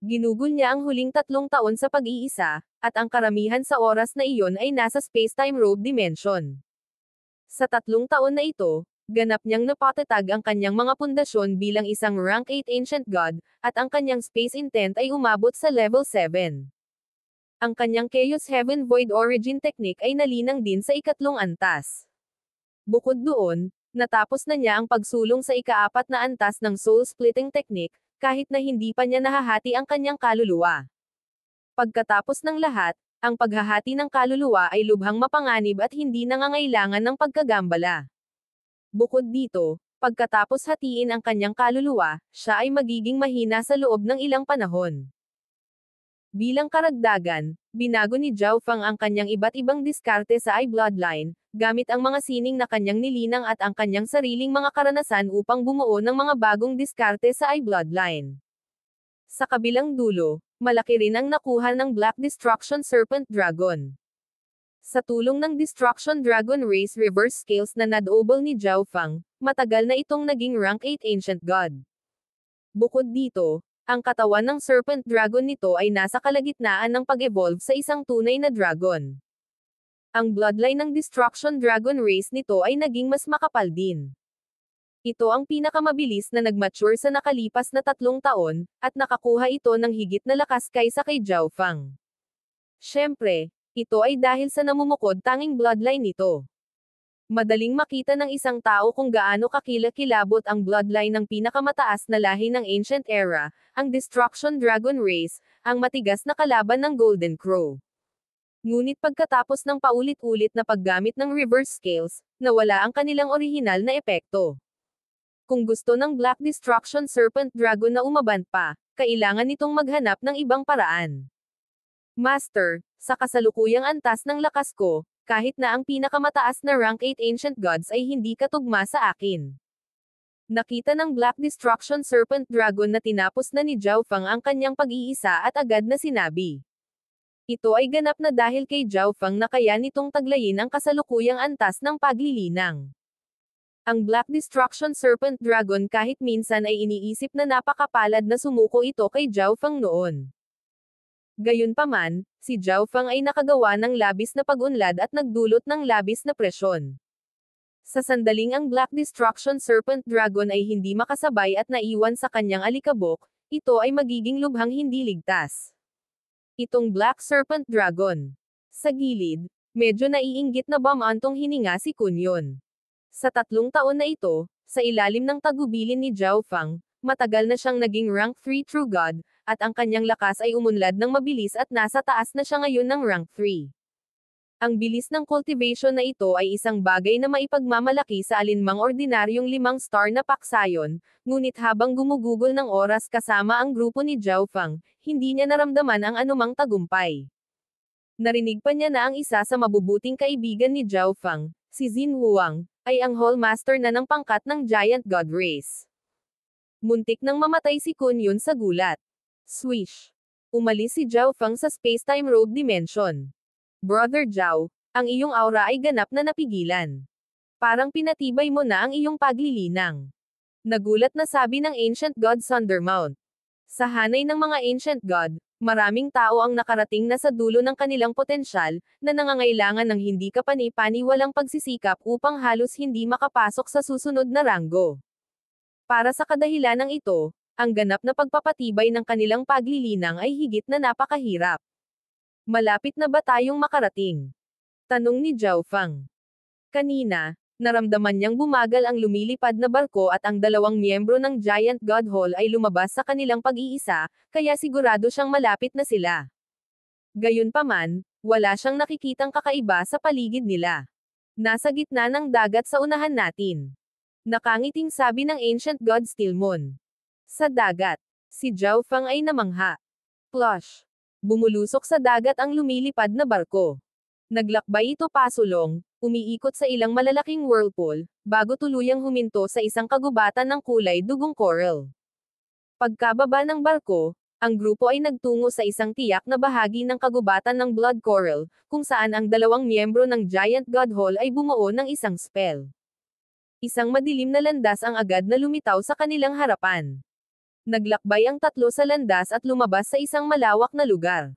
S1: Ginugol niya ang huling 3 taon sa pag-iisa, at ang karamihan sa oras na iyon ay nasa spacetime robe dimension. Sa 3 taon na ito, ganap niyang napatatag ang kanyang mga pundasyon bilang isang rank 8 Ancient God, at ang kanyang space intent ay umabot sa level 7. Ang kanyang Chaos Heaven Void Origin Technique ay nalinang din sa 4 antas. Bukod doon, natapos na niya ang pagsulong sa 4 na antas ng Soul Splitting Technique, kahit na hindi pa niya nahahati ang kanyang kaluluwa. Pagkatapos ng lahat, ang paghahati ng kaluluwa ay lubhang mapanganib at hindi nangangailangan ng pagkagambala. Bukod dito, pagkatapos hatiin ang kanyang kaluluwa, siya ay magiging mahina sa loob ng ilang panahon. Bilang karagdagan, binago ni Zhao Fang ang kanyang iba't ibang diskarte sa I-Bloodline, gamit ang mga sining na kanyang nilinang at ang kanyang sariling mga karanasan upang bumuo ng mga bagong diskarte sa I-Bloodline. Sa kabilang dulo, malaki rin ang nakuha ng Black Destruction Serpent Dragon. Sa tulong ng Destruction Dragon Race Reverse Scales na nadobol ni Zhao Fang, matagal na itong naging rank 8 Ancient God. Bukod dito, ang katawan ng Serpent Dragon nito ay nasa kalagitnaan ng pag-evolve sa isang tunay na dragon. Ang bloodline ng Destruction Dragon Race nito ay naging mas makapal din. Ito ang pinakamabilis na nag-mature sa nakalipas na 3 taon, at nakakuha ito ng higit na lakas kaysa kay Zhao Fang. Siyempre, ito ay dahil sa namumukod tanging bloodline nito. Madaling makita ng isang tao kung gaano kakilakilabot ang bloodline ng pinakamataas na lahi ng Ancient Era, ang Destruction Dragon Race, ang matigas na kalaban ng Golden Crow. Ngunit pagkatapos ng paulit-ulit na paggamit ng reverse scales, nawala ang kanilang orihinal na epekto. Kung gusto ng Black Destruction Serpent Dragon na umabant pa, kailangan nitong maghanap ng ibang paraan. Master, sa kasalukuyang antas ng lakas ko, kahit na ang pinakamataas na rank 8 Ancient Gods ay hindi katugma sa akin. Nakita ng Black Destruction Serpent Dragon na tinapos na ni Zhao Feng ang kanyang pag-iisa at agad na sinabi. Ito ay ganap na dahil kay Zhao Feng na kaya nitong taglayin ang kasalukuyang antas ng paglilinang. Ang Black Destruction Serpent Dragon kahit minsan ay iniisip na napakapalad na sumuko ito kay Zhao Feng noon. Gayunpaman, si Zhao Feng ay nakagawa ng labis na pag-unlad at nagdulot ng labis na presyon. Sa sandaling ang Black Destruction Serpent Dragon ay hindi makasabay at naiwan sa kanyang alikabok, ito ay magiging lubhang hindi ligtas. Itong Black Serpent Dragon. Sa gilid, medyo naiinggit na bamantong hininga si Kunyon. Sa 3 taon na ito, sa ilalim ng tagubilin ni Zhao Feng, matagal na siyang naging rank 3 True God, at ang kanyang lakas ay umunlad ng mabilis at nasa taas na siya ngayon ng rank 3. Ang bilis ng cultivation na ito ay isang bagay na maipagmamalaki sa alinmang ordinaryong 5-star na paksayon, ngunit habang gumugugol ng oras kasama ang grupo ni Zhao Feng, hindi niya naramdaman ang anumang tagumpay. Narinig pa niya na ang isa sa mabubuting kaibigan ni Zhao Feng, si Xin Huang, ay ang Hallmaster na ng pangkat ng Giant God Race. Muntik nang mamatay si Kunyon sa gulat. Swish! Umalis si Zhao Feng sa space-time robe dimension. Brother Zhao, ang iyong aura ay ganap na napigilan. Parang pinatibay mo na ang iyong paglilinang. Nagulat na sabi ng Ancient God Thundermount. Sa hanay ng mga Ancient God, maraming tao ang nakarating na sa dulo ng kanilang potensyal, na nangangailangan ng hindi kapani-paniwalang pagsisikap upang halos hindi makapasok sa susunod na ranggo. Para sa kadahilanang ito, ang ganap na pagpapatibay ng kanilang paglilinang ay higit na napakahirap. Malapit na ba tayong makarating? Tanong ni Zhao Feng. Kanina, naramdaman niyang bumagal ang lumilipad na barko at ang 2 miyembro ng Giant God Hall ay lumabas sa kanilang pag-iisa, kaya sigurado siyang malapit na sila. Gayunpaman, wala siyang nakikitang kakaiba sa paligid nila. Nasa gitna ng dagat sa unahan natin. Nakangiting sabi ng Ancient God Stillmon. Sa dagat, si Zhao Feng ay namangha. Plush! Bumulusok sa dagat ang lumilipad na barko. Naglakbay ito pasulong, umiikot sa ilang malalaking whirlpool, bago tuluyang huminto sa isang kagubatan ng kulay dugong coral. Pagkababa ng barko, ang grupo ay nagtungo sa isang tiyak na bahagi ng kagubatan ng Blood Coral, kung saan ang 2 miyembro ng Giant God Hall ay bumuo ng isang spell. Isang madilim na landas ang agad na lumitaw sa kanilang harapan. Naglakbay ang 3 sa landas at lumabas sa isang malawak na lugar.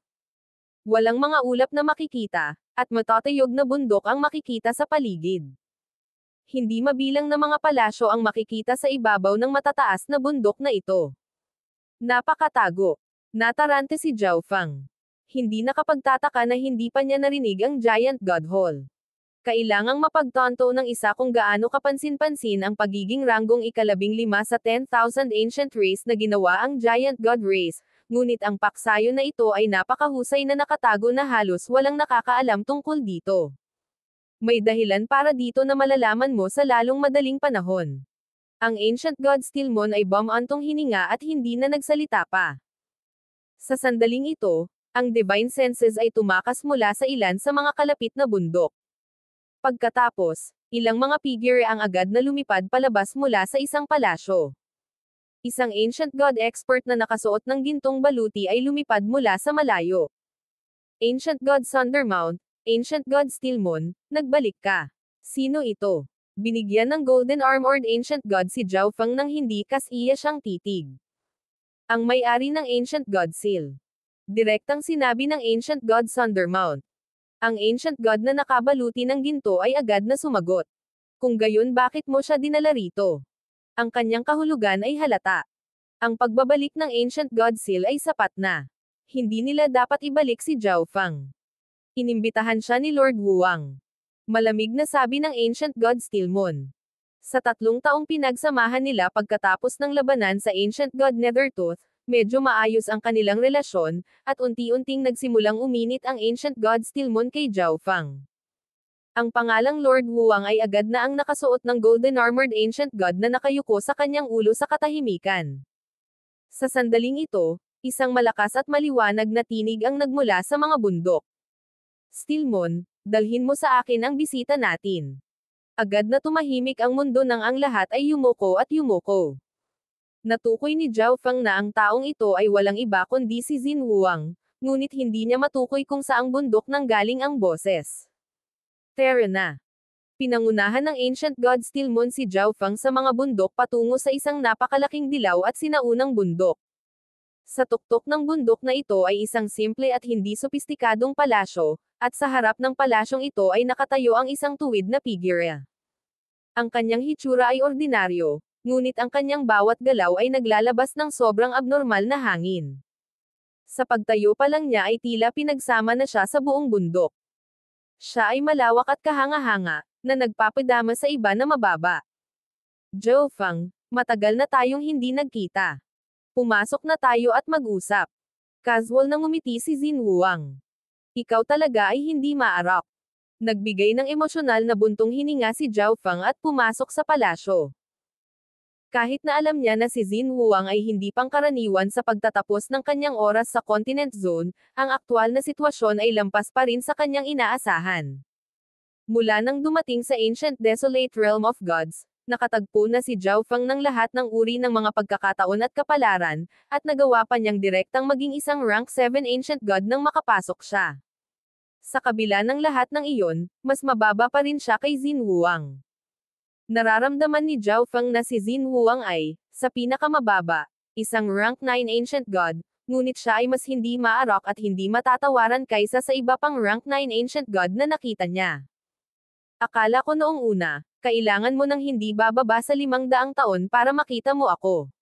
S1: Walang mga ulap na makikita, at matatayog na bundok ang makikita sa paligid. Hindi mabilang na mga palasyo ang makikita sa ibabaw ng matataas na bundok na ito. Napakatago. Natarante si Zhao Feng. Hindi nakapagtataka na hindi pa niya narinig ang Giant God Hall. Kailangang mapagtanto ng isa kung gaano kapansin-pansin ang pagiging ranggong 15 sa 10,000 Ancient Race na ginawa ang Giant God Race, ngunit ang paksayo na ito ay napakahusay na nakatago na halos walang nakakaalam tungkol dito. May dahilan para dito na malalaman mo sa lalong madaling panahon. Ang Ancient God Stillmon ay bumantong hininga at hindi na nagsalita pa. Sa sandaling ito, ang Divine Senses ay tumakas mula sa ilan sa mga kalapit na bundok. Pagkatapos, ilang mga figure ang agad na lumipad palabas mula sa isang palasyo. Isang Ancient God expert na nakasuot ng gintong baluti ay lumipad mula sa malayo. Ancient God Thundermount, Ancient God Stillmon, nagbalik ka. Sino ito? Binigyan ng Golden Armored Ancient God si Zhao Feng nang hindi kas-iya siyang titig. Ang may-ari ng Ancient God Seal. Direktang sinabi ng Ancient God Thundermount. Ang Ancient God na nakabaluti ng ginto ay agad na sumagot. Kung gayon bakit mo siya dinala rito? Ang kanyang kahulugan ay halata. Ang pagbabalik ng Ancient God Seal ay sapat na. Hindi nila dapat ibalik si Zhao Feng. Inimbitahan siya ni Lord Wuang. Malamig na sabi ng Ancient God Stillmon. Sa 3 taong pinagsamahan nila pagkatapos ng labanan sa Ancient God Nethertooth, medyo maayos ang kanilang relasyon, at unti-unting nagsimulang uminit ang Ancient God Stillmon kay Zhao Feng. Ang pangalang Lord Wuang ay agad na ang nakasuot ng Golden Armored Ancient God na nakayuko sa kanyang ulo sa katahimikan. Sa sandaling ito, isang malakas at maliwanag na tinig ang nagmula sa mga bundok. Stillmon, dalhin mo sa akin ang bisita natin. Agad na tumahimik ang mundo nang ang lahat ay yumuko at yumuko. Natukoy ni Zhao Feng na ang taong ito ay walang iba kundi si Xin Huang, ngunit hindi niya matukoy kung saang bundok nanggaling ang boses. Tara na. Pinangunahan ng Ancient God Steel Moon si Zhao Feng sa mga bundok patungo sa isang napakalaking dilaw at sinaunang bundok. Sa tuktok ng bundok na ito ay isang simple at hindi sopistikadong palasyo, at sa harap ng palasyong ito ay nakatayo ang isang tuwid na figure. Ang kanyang hitsura ay ordinaryo, ngunit ang kanyang bawat galaw ay naglalabas ng sobrang abnormal na hangin. Sa pagtayo pa lang niya ay tila pinagsama na siya sa buong bundok. Siya ay malawak at kahanga-hanga, na nagpapadama sa iba na mababa. Zhao Feng, matagal na tayong hindi nagkita. Pumasok na tayo at mag-usap. Casual na ngumiti si Xin Huang. Ikaw talaga ay hindi maarap. Nagbigay ng emosyonal na buntong hininga si Zhao Feng at pumasok sa palasyo. Kahit na alam niya na si Xin Huang ay hindi pangkaraniwan sa pagtatapos ng kanyang oras sa Continent Zone, ang aktwal na sitwasyon ay lampas pa rin sa kanyang inaasahan. Mula nang dumating sa Ancient Desolate Realm of Gods, nakatagpo na si Zhao Feng ng lahat ng uri ng mga pagkakataon at kapalaran, at nagawa pa niyang direktang maging isang rank 7 Ancient God nang makapasok siya. Sa kabila ng lahat ng iyon, mas mababa pa rin siya kay Xin Huang. Nararamdaman ni Zhao Feng na si Xin Huang ay, sa pinakamababa, isang rank 9 Ancient God, ngunit siya ay mas hindi maarok at hindi matatawaran kaysa sa iba pang rank 9 Ancient God na nakita niya. Akala ko noong una, kailangan mo nang hindi bababa sa 500 taon para makita mo ako.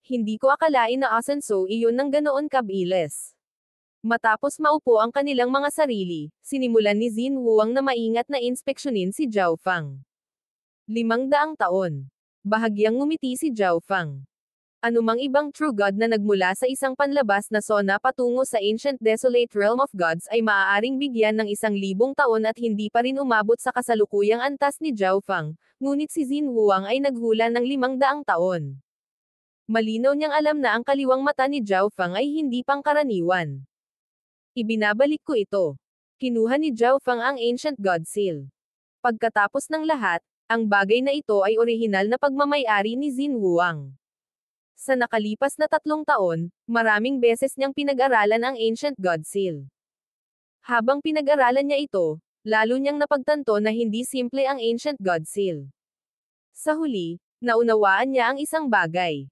S1: Hindi ko akalain na asenso iyon ng ganoon kabilis. Matapos maupo ang kanilang mga sarili, sinimulan ni Xin Huang na maingat na inspeksyonin si Zhao Feng. 500 taon. Bahagyang ngumiti si Zhao Feng. Anumang ibang true god na nagmula sa isang panlabas na sona patungo sa Ancient Desolate Realm of Gods ay maaaring bigyan ng 1,000 taon at hindi pa rin umabot sa kasalukuyang antas ni Zhao Feng, ngunit si Xin Huang ay naghula ng 500 taon. Malinaw niyang alam na ang kaliwang mata ni Zhao Feng ay hindi pangkaraniwan. Ibinabalik ko ito. Kinuha ni Zhao Feng ang Ancient God Seal. Pagkatapos ng lahat, ang bagay na ito ay orihinal na pagmamay-ari ni Xin Huang. Sa nakalipas na 3 taon, maraming beses niyang pinag-aralan ang Ancient God Seal. Habang pinag-aralan niya ito, lalo niyang napagtanto na hindi simple ang Ancient God Seal. Sa huli, naunawaan niya ang isang bagay.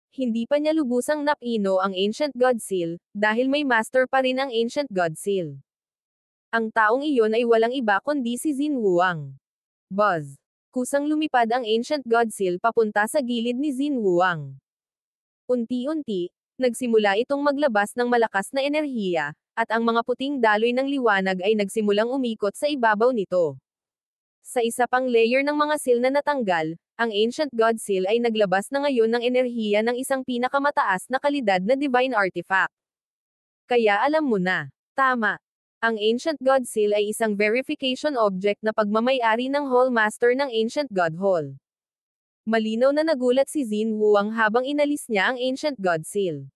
S1: Hindi pa niya lubusang napino ang Ancient God Seal, dahil may master pa rin ang Ancient God Seal. Ang taong iyon ay walang iba kundi si Xin Huang. Buzz. Kusang lumipad ang Ancient God Seal papunta sa gilid ni Xin Huang. Unti-unti, nagsimula itong maglabas ng malakas na enerhiya, at ang mga puting daloy ng liwanag ay nagsimulang umikot sa ibabaw nito. Sa isa pang layer ng mga seal na natanggal, ang Ancient God Seal ay naglabas na ngayon ng enerhiya ng isang pinakamataas na kalidad na divine artifact. Kaya alam mo na. Tama. Ang Ancient God Seal ay isang verification object na pagmamay-ari ng Hall Master ng Ancient God Hall. Malinaw na nagulat si Xin Huang habang inalis niya ang Ancient God Seal.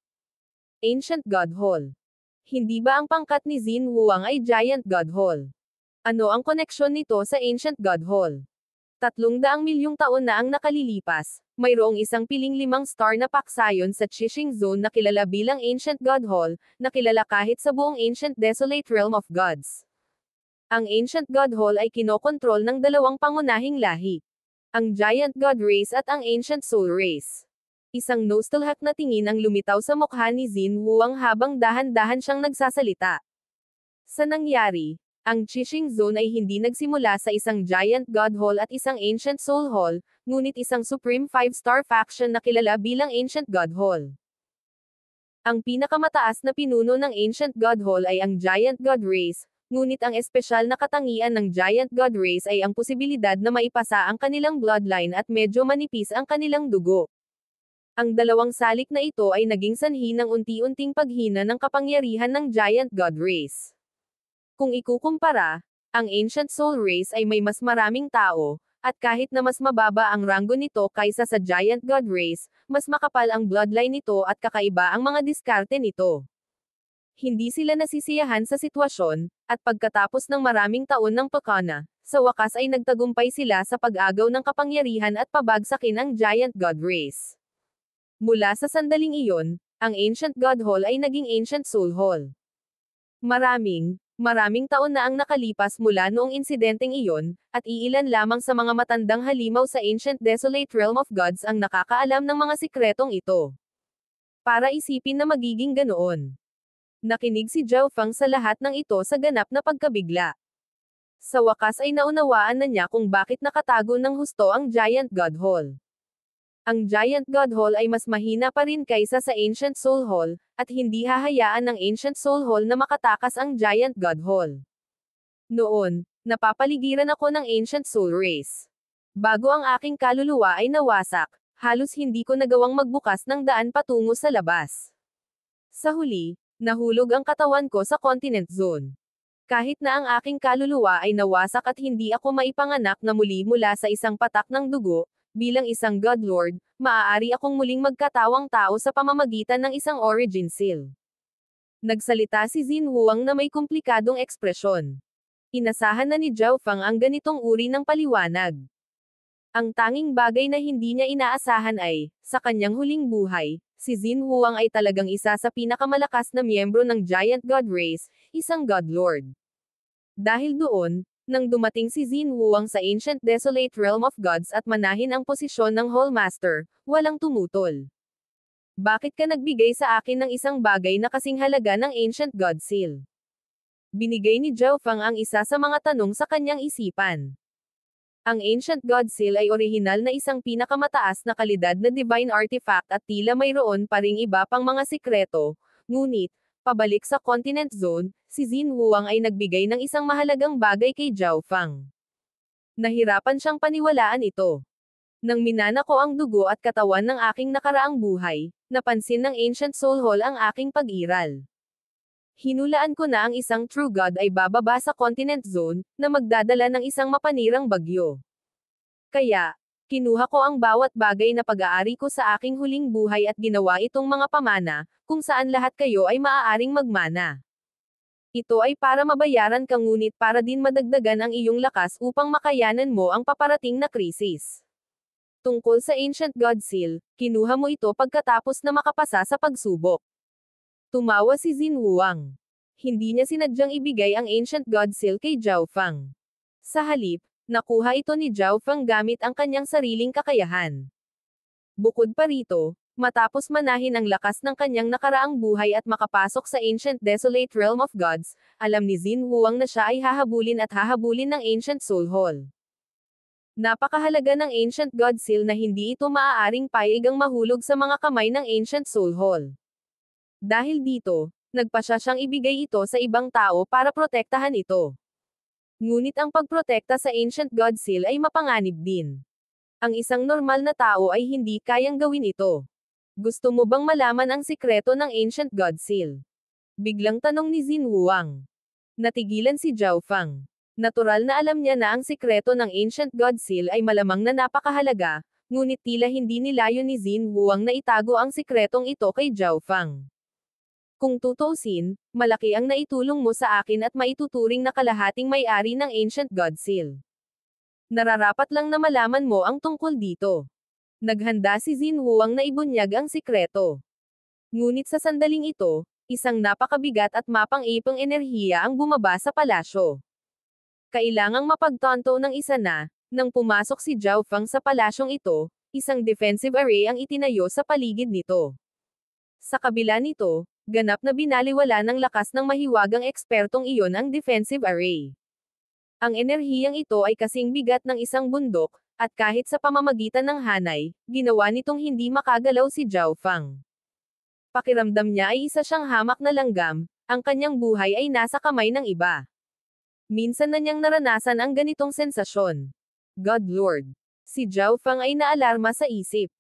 S1: Ancient God Hall. Hindi ba ang pangkat ni Xin Huang ay Giant God Hall? Ano ang koneksyon nito sa Ancient God Hall? 300 milyong taon na ang nakalilipas, mayroong isang piling 5-star na paksayon sa Qixing Zone na kilala bilang Ancient God Hall, na kilala kahit sa buong Ancient Desolate Realm of Gods. Ang Ancient God Hall ay kinokontrol ng 2 pangunahing lahi. Ang Giant God Race at ang Ancient Soul Race. Isang nostalgic na tingin ang lumitaw sa mukha ni Xin Huang habang dahan-dahan siyang nagsasalita. Sa nangyari, ang Qixing Zone ay hindi nagsimula sa isang Giant God Hall at isang Ancient Soul Hall, ngunit isang Supreme 5-star faction na kilala bilang Ancient God Hall. Ang pinakamataas na pinuno ng Ancient God Hall ay ang Giant God Race, ngunit ang espesyal na katangian ng Giant God Race ay ang posibilidad na maipasa ang kanilang bloodline at medyo manipis ang kanilang dugo. Ang 2 salik na ito ay naging sanhi ng unti-unting paghina ng kapangyarihan ng Giant God Race. Kung ikukumpara, ang Ancient Soul Race ay may mas maraming tao, at kahit na mas mababa ang ranggo nito kaysa sa Giant God Race, mas makapal ang bloodline nito at kakaiba ang mga diskarte nito. Hindi sila nasisiyahan sa sitwasyon, at pagkatapos ng maraming taon ng pakana, sa wakas ay nagtagumpay sila sa pag-agaw ng kapangyarihan at pabagsakin ang Giant God Race. Mula sa sandaling iyon, ang Ancient God Hall ay naging Ancient Soul Hall. Maraming taon na ang nakalipas mula noong insidenteng iyon, at iilan lamang sa mga matandang halimaw sa Ancient Desolate Realm of Gods ang nakakaalam ng mga sikretong ito. Para isipin na magiging ganoon. Nakinig si Zhao Feng sa lahat ng ito sa ganap na pagkabigla. Sa wakas ay naunawaan na niya kung bakit nakatago ng husto ang Giant God Hall. Ang Giant God Hall ay mas mahina pa rin kaysa sa Ancient Soul Hall, at hindi hahayaan ng Ancient Soul Hall na makatakas ang Giant God Hall. Noon, napapaligiran ako ng Ancient Soul Race. Bago ang aking kaluluwa ay nawasak, halos hindi ko nagawang magbukas ng daan patungo sa labas. Sa huli, nahulog ang katawan ko sa Continent Zone. Kahit na ang aking kaluluwa ay nawasak at hindi ako maipanganak na muli mula sa isang patak ng dugo, bilang isang God Lord, maaari akong muling magkatawang tao sa pamamagitan ng isang origin seal. Nagsalita si Xin Huang na may komplikadong ekspresyon. Inasahan na ni Zhao Feng ang ganitong uri ng paliwanag. Ang tanging bagay na hindi niya inaasahan ay, sa kanyang huling buhay, si Xin Huang ay talagang isa sa pinakamalakas na miyembro ng Giant God Race, isang God Lord. Dahil doon, nang dumating si Xin Huang sa Ancient Desolate Realm of Gods at manahin ang posisyon ng Hall Master, walang tumutol. Bakit ka nagbigay sa akin ng isang bagay na kasing halaga ng Ancient God Seal? Binigay ni Zhao Feng ang isa sa mga tanong sa kanyang isipan. Ang Ancient God Seal ay orihinal na isang pinakamataas na kalidad na divine artifact at tila mayroon pa ring iba pang mga sikreto, ngunit, pabalik sa Continent Zone, si Xin Huang ay nagbigay ng isang mahalagang bagay kay Zhao Feng. Nahirapan siyang paniwalaan ito. Nang minana ko ang dugo at katawan ng aking nakaraang buhay, napansin ng Ancient Soul Hall ang aking pag-iral. Hinulaan ko na ang isang True God ay bababa sa Continent Zone, na magdadala ng isang mapanirang bagyo. Kaya, kinuha ko ang bawat bagay na pag-aari ko sa aking huling buhay at ginawa itong mga pamana, kung saan lahat kayo ay maaaring magmana. Ito ay para mabayaran ka ngunit para din madagdagan ang iyong lakas upang makayanan mo ang paparating na krisis. Tungkol sa Ancient God Seal, kinuha mo ito pagkatapos na makapasa sa pagsubok. Tumawa si Xin Huang. Hindi niya sinadyang ibigay ang Ancient God Seal kay Zhao Feng. Sa halip, nakuha ito ni Zhao Feng gamit ang kanyang sariling kakayahan. Bukod pa rito, matapos manahin ang lakas ng kanyang nakaraang buhay at makapasok sa Ancient Desolate Realm of Gods, alam ni Xin Huang na siya ay hahabulin ng Ancient Soul Hall. Napakahalaga ng Ancient God Seal na hindi ito maaaring paigang mahulog sa mga kamay ng Ancient Soul Hall. Dahil dito, nagpasya siyang ibigay ito sa ibang tao para protektahan ito. Ngunit ang pagprotekta sa Ancient God Seal ay mapanganib din. Ang isang normal na tao ay hindi kayang gawin ito. Gusto mo bang malaman ang sikreto ng Ancient God Seal? Biglang tanong ni Xin Huang. Natigilan si Zhao Feng. Natural na alam niya na ang sikreto ng Ancient God Seal ay malamang na napakahalaga, ngunit tila hindi nilayon ni Xin Huang na itago ang sikretong ito kay Zhao Feng. Kung tutuusin, malaki ang naitulong mo sa akin at maituturing na kalahating may-ari ng Ancient God Seal. Nararapat lang na malaman mo ang tungkol dito. Naghanda si Xin Huang na ibunyag ang sikreto. Ngunit sa sandaling ito, isang napakabigat at mapang-ipang enerhiya ang bumaba sa palasyo. Kailangang mapagtanto ng isa na, nang pumasok si Zhao Feng sa palasyong ito, isang defensive array ang itinayo sa paligid nito. Sa kabila nito, ganap na binaliwala ng lakas ng mahiwagang ekspertong iyon ang defensive array. Ang enerhiyang ito ay kasing bigat ng isang bundok, at kahit sa pamamagitan ng hanay, ginawa nitong hindi makagalaw si Zhao Feng. Pakiramdam niya ay isa siyang hamak na langgam, ang kanyang buhay ay nasa kamay ng iba. Minsan na niyang naranasan ang ganitong sensasyon. God Lord. Si Zhao Feng ay naalarma sa isip.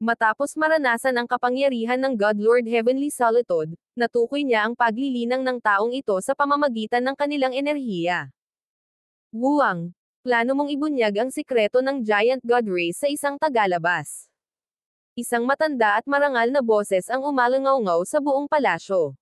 S1: Matapos maranasan ang kapangyarihan ng God Lord Heavenly Solitude, natukoy niya ang paglilinang ng taong ito sa pamamagitan ng kanilang enerhiya. Huang, plano mong ibunyag ang sikreto ng Giant God Race sa isang tagalabas. Isang matanda at marangal na boses ang umalangaw-ngaw sa buong palasyo.